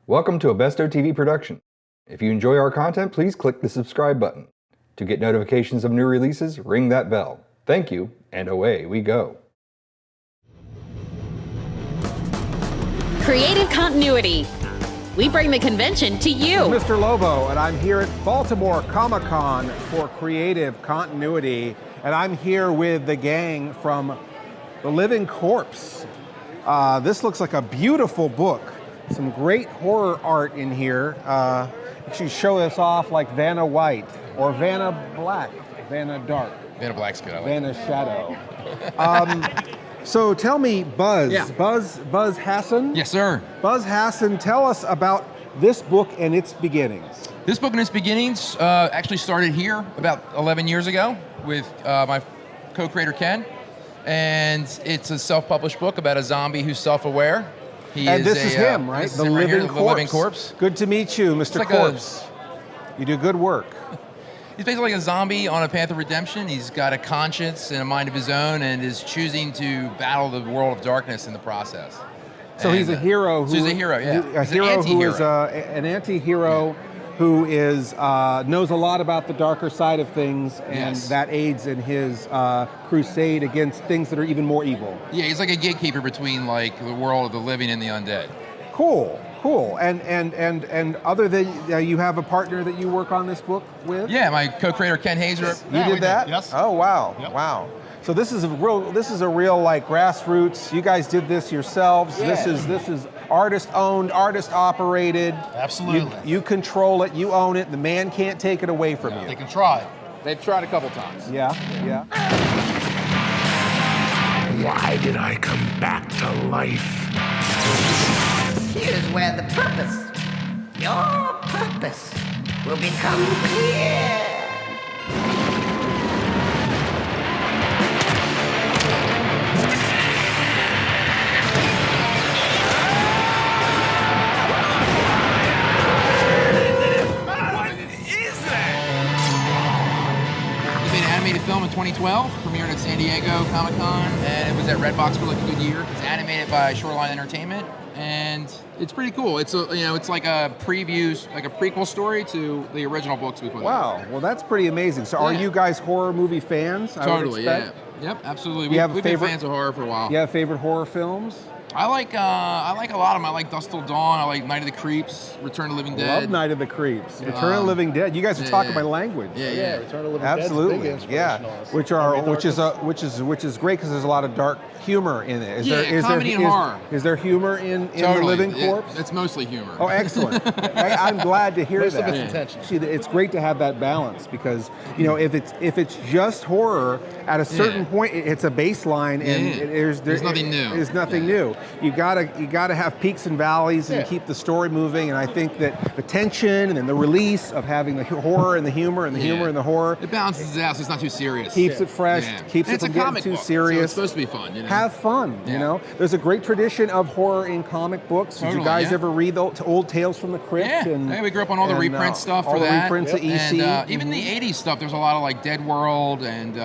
Welcome to a Bestow TV production. If you enjoy our content, please click the subscribe button. To get notifications of new releases, ring that bell. Thank you, and away we go. Creative continuity. We bring the convention to you. I'm Mr. Lobo, and I'm here at Baltimore Comic Con for creative continuity. And I'm here with the gang from The Living Corpse. This looks like a beautiful book. Some great horror art in here. Actually show us off like Vanna White or Vanna Black, Vanna Dark. Vanna Black's good. I like Vanna Shadow. So tell me, Buz, Yeah. Buz Hasson? Yes, sir. Buz Hasson, tell us about this book and its beginnings. This book and its beginnings actually started here about 11 years ago with my co-creator Ken, and it's a self-published book about a zombie who's self-aware. And this is him, right? The Living Corpse. Good to meet you, Mr. Like Corpse. You do good work. He's basically like a zombie on a path of redemption. He's got a conscience and a mind of his own and is choosing to battle the world of darkness in the process. So he's a hero. He's a hero, yeah. A He's hero an who is anti-hero. an anti-hero who is knows a lot about the darker side of things, and Yes. that aids in his crusade against things that are even more evil. Yeah, he's like a gatekeeper between like the world of the living and the undead. Cool. And other than you have a partner that you work on this book with? Yeah, my co-creator Ken Haeser. You did that? Yes. Oh wow. Yep. Wow. So this is a real like grassroots. You guys did this yourselves. Yeah. This is artist owned, artist operated. Absolutely. You control it, you own it. The man can't take it away from They you. can try. They've tried a couple times. Yeah. Why did I come back to life? Here's where the purpose, your purpose, will become clear. We made an animated film in 2012, premiered at San Diego Comic Con, and it was at Redbox for like a good year. It's animated by Shoreline Entertainment, and it's pretty cool. It's it's like a preview, like a prequel story to the original books we put out. Wow. Well, that's pretty amazing. So are Yeah. you guys horror movie fans? I would Totally, yeah. expect? Yep, absolutely. You have a We've been favorite- fans of horror for a while. You have favorite horror films? I like a lot of them. I like Dusk Till Dawn. I like Night of the Creeps, Return of the Living Dead. Love Night of the Creeps. Return of the Living Dead. You guys are talking my language. Yeah. Return of the Living Absolutely, Dead's big yeah. inspiration on us. Which is great because there's a lot of dark humor in it. Yeah, comedy and horror. Is there humor in the Totally. Living Corpse? It's mostly humor. Oh, excellent! I'm glad to hear Most that. of it's intentional. See, it's great to have that balance because if it's just horror, at a certain point it's a baseline and Yeah. There's nothing new. There's nothing new. You gotta have peaks and valleys and keep the story moving. And I think that the tension and then the release of having the horror and the humor and the humor and the horror It balances it out so it's not too serious. keeps it fresh, Yeah. keeps And it it's from a getting comic too book, so serious. it's supposed to be fun, Have fun, Yeah. There's a great tradition of horror in comic books. Did you Totally, guys yeah. ever read the old Tales from the Crypt? Yeah, And, we grew up on all the and, reprint stuff all for the that. reprints of EC. And even the 80s stuff, there's a lot of like Dead World and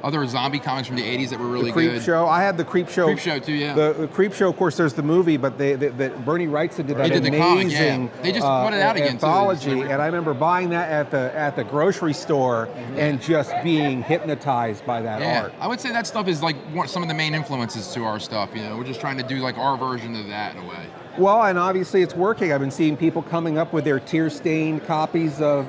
other zombie comics from the 80s that were really the Creep good. Show. I had the Creep Show. Creep Show too, yeah. The Creep Show, of course, there's the movie, but Bernie Wrightson did that did the comic, amazing yeah. They just put it out again, too. anthology, It's and I remember buying that at the grocery store and just being hypnotized by that Yeah, art. I would say that stuff is like some of the main influences to our stuff. We're just trying to do like our version of that in a way. Well, and obviously it's working. I've been seeing people coming up with their tear-stained copies of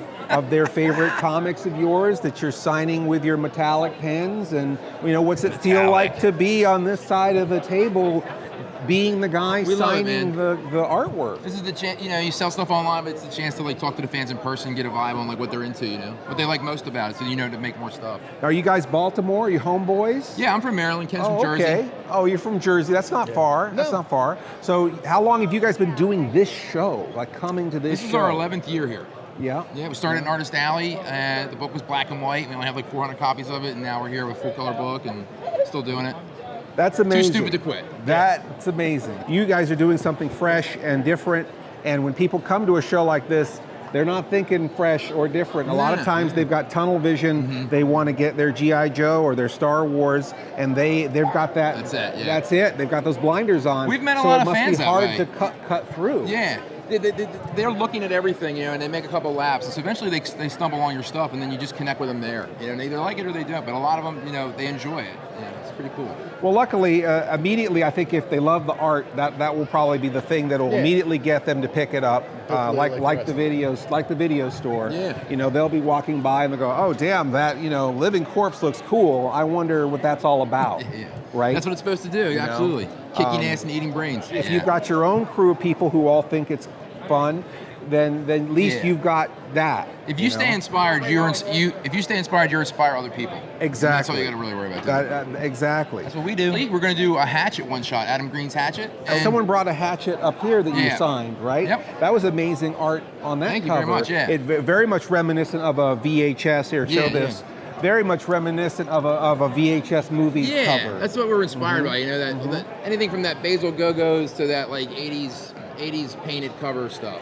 their favorite comics of yours that you're signing with your metallic pens. And, what's it feel like to be on this side of the table being the guy We love it, signing man. the artwork? This is the chance, you sell stuff online, but it's the chance to like talk to the fans in person, get a vibe on like what they're into, what they like most about it, so to make more stuff. Are you guys Baltimore? Are you homeboys? Yeah, I'm from Maryland, Ken's Oh, from Jersey. okay. Oh, you're from Jersey. That's not far. That's not far. So how long have you guys been doing this show? Like coming to this This is show? our 11th year here. Yeah. Yeah, we started in Artist Alley, and the book was black and white. We only have like 400 copies of it, and now we're here with a full color book and still doing it. That's amazing. Too stupid to quit. That's amazing. You guys are doing something fresh and different, and when people come to a show like this, they're not thinking fresh or different. A lot of times they've got tunnel vision. They want to get their G.I. Joe or their Star Wars, and they've got that. That's it, yeah. That's it. They've got those blinders on. We've met a lot of fans So that it must be hard to cut through. Yeah. they're looking at everything, and they make a couple laps. And so eventually they stumble on your stuff, and then you just connect with them there. And they either like it or they don't. But a lot of them, they enjoy it. It's pretty cool. Well, luckily, immediately, I think if they love the art, that will probably be the thing that will immediately get them to pick it up. Like the video store. Yeah. They'll be walking by and they'll go, oh, damn, that living corpse looks cool. I wonder what that's all about. Yeah. Right? That's what it's supposed to do. Absolutely. Kicking ass and eating brains. If you've got your own crew of people who all think it's fun, then at least you've got that. If you stay inspired, if you stay inspired, you inspire other people. Exactly. And that's all you got to really worry about. Exactly. That's what we do. We're going to do a Hatchet one shot, Adam Green's Hatchet. And someone brought a Hatchet up here that you signed, right? Yep. That was amazing art on that Thank cover. you very much. Yeah. It very much reminiscent of a VHS. Here, show this. Very much reminiscent of a VHS movie cover. Yeah, that's what we're inspired by. That anything from that Basil Go-Go's to that like 80s painted cover stuff.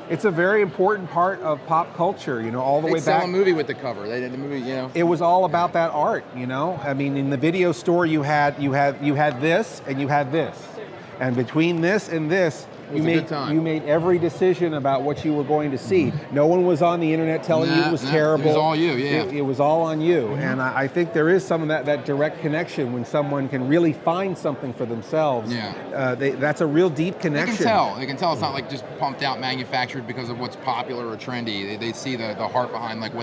It's a very important part of pop culture. All the way back. They sell a movie with the cover. They did the movie. It was all about that art. I mean, in the video store, you had this and you had this, and between this and this. You made every decision about what you were going to see. No one was on the internet telling you it was terrible. It was all you, It was all on you. And I think there is some of that direct connection when someone can really find something for themselves. That's a real deep connection. They can tell it's not like just pumped out, manufactured because of what's popular or trendy. They see the heart behind like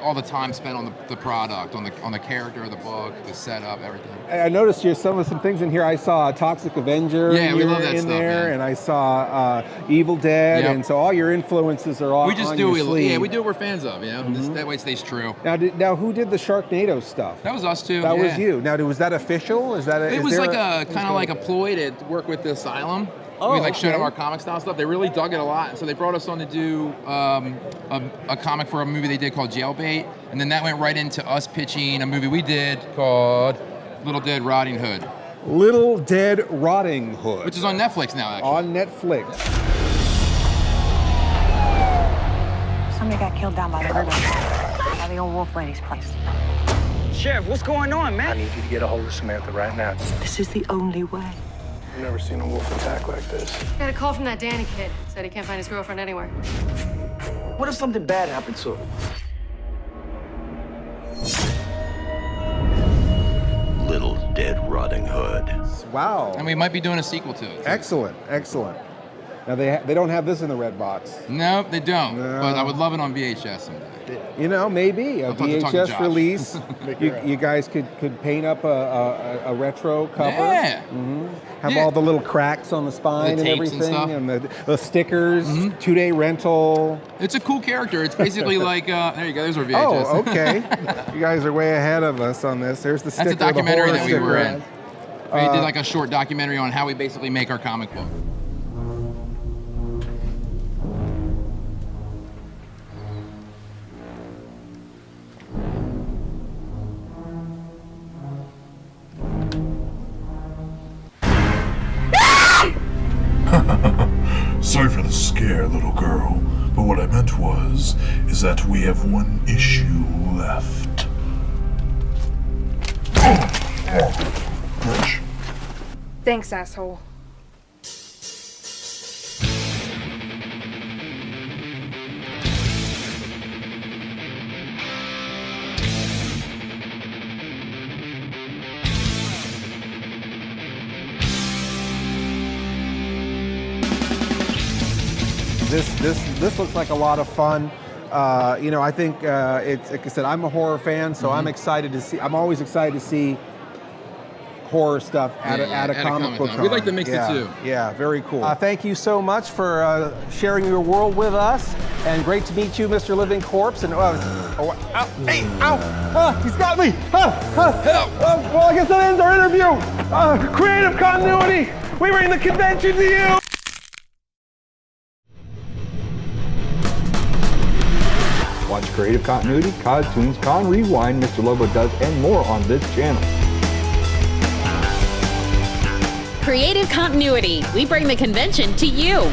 all the time spent on the product, on the character of the book, the setup, everything. I noticed some things in here. I saw Toxic Avenger we love that in stuff, there, and I saw Evil Dead, and so all your influences are all we just on do your sleeve. we do what we're fans of. That way it stays true. Now, who did the Sharknado stuff? That was us too. That was you. Now, was that official? It was like a ploy to work with the Asylum. We showed them our comic style stuff. They really dug it a lot, so they brought us on to do a comic for a movie they did called Jailbait, and then that went right into us pitching a movie we did called Little Dead Rotting Hood. Little Dead Rotting Hood, which is on Netflix now. Actually. On Netflix. Somebody got killed down by the river, by the old wolf lady's place. Sheriff, what's going on, man? I need you to get a hold of Samantha right now. This is the only way. I've never seen a wolf attack like this. Got a call from that Danny kid. Said he can't find his girlfriend anywhere. What if something bad happened to him? Little Dead Rotting Hood. Wow. And we might be doing a sequel to it. Excellent. Now they don't have this in the red box. Nope, they don't. No. But I would love it on VHS someday. Maybe a VHS release. you guys could paint up a retro cover. Yeah. Have all the little cracks on the spine and everything, and the stickers. 2-day rental. It's a cool character. It's basically like there you go. There's our VHS. Oh, okay. You guys are way ahead of us on this. There's the sticker. That's a documentary that we were in. We did like a short documentary on how we basically make our comic book. Sorry for the scare, little girl, but what I meant is that we have one issue left. Rich. Thanks, asshole. This looks like a lot of fun. I think it's like I said, I'm a horror fan, so I'm excited to see. I'm always excited to see horror stuff at a comic book con. We like to mix the two. Yeah, very cool. Thank you so much for sharing your world with us, and great to meet you, Mr. Living Corpse. And he's got me. Well, I guess that ends our interview. Creative continuity. We bring the convention to you. Watch Creative Continuity, Costunes, Con Rewind, Mr. Lobo Does, and more on this channel. Creative Continuity. We bring the convention to you.